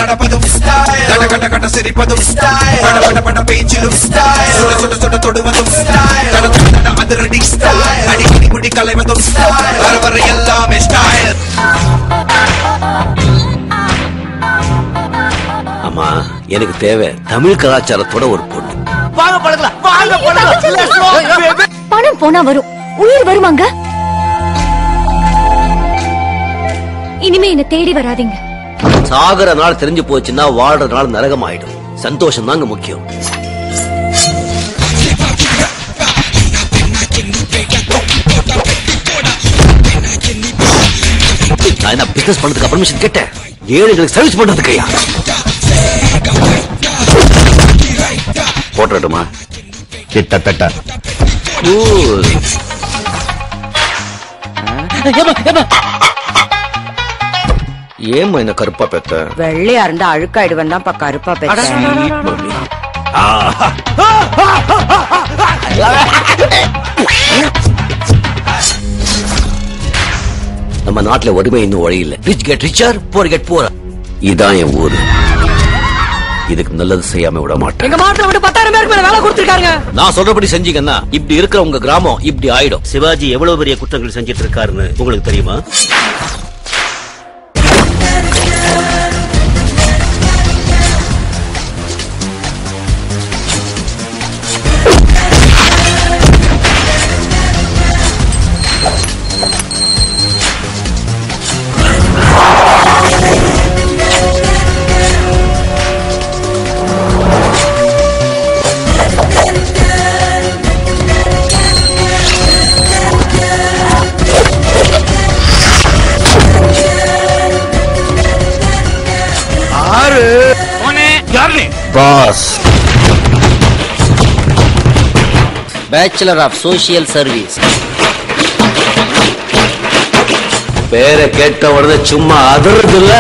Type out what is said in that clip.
நடப்பதும் கட்ட கட்ட சிரிப்பதும் பட பட பட பேச்சிலும் சுட சுட சுட தொடுவதும் அதிரடி அடிக்கடி முடி கலைவதும் வர வர எல்லாமே ஸ்டைல். அம்மா எனக்கு தேவை தமிழ் கலாச்சாரத்தோட ஒரு பொண்ணு. பணம் போனா வரும், உயிர் வருமாங்க. இனிமே என்ன தேடி வராதீங்க. சாகர நாள் தெரிஞ்சு போச்சுன்னா வாழ்ற நாள் நரகம் ஆயிடும். சந்தோஷம் தாங்க முக்கியம். நான் என்ன பிசினஸ் பண்றதுக்கு பர்மிஷன் கேட்டேன், ஏழைகளுக்கு சர்வீஸ் பண்றதுக்கு. போட்டுமா கிட்டத்தட்ட ஏமா என்ன கருப்பா பெத்த? வெள்ளையா இருந்தா அழுக்காயிடுவேன் தான் கருப்பா பெத்த. நம்ம நாட்டுல ஒருமை இன்னும் ஒழியில்லை. Rich get richer, poor get poor. இதான் என் ஊரு. இதுக்கு நல்லது செய்யாம விட மாட்டேன். எங்க மாட்டுல விட்டு 10,000 பேருக்கு மேல வேலை கொடுத்திருக்காங்க. நான் சொல்றபடி செஞ்சீங்கன்னா இப்படி இருக்கிற உங்க கிராமம் இப்படி ஆயிடும். சிவாஜி எவ்வளவு பெரிய குற்றங்கள் செஞ்சிட்டு இருக்காருன்னு உங்களுக்கு தெரியுமா? Boss, bachelor of social service. பேரை கேட்ட உடனே சும்மா அதிர்றது இல்ல.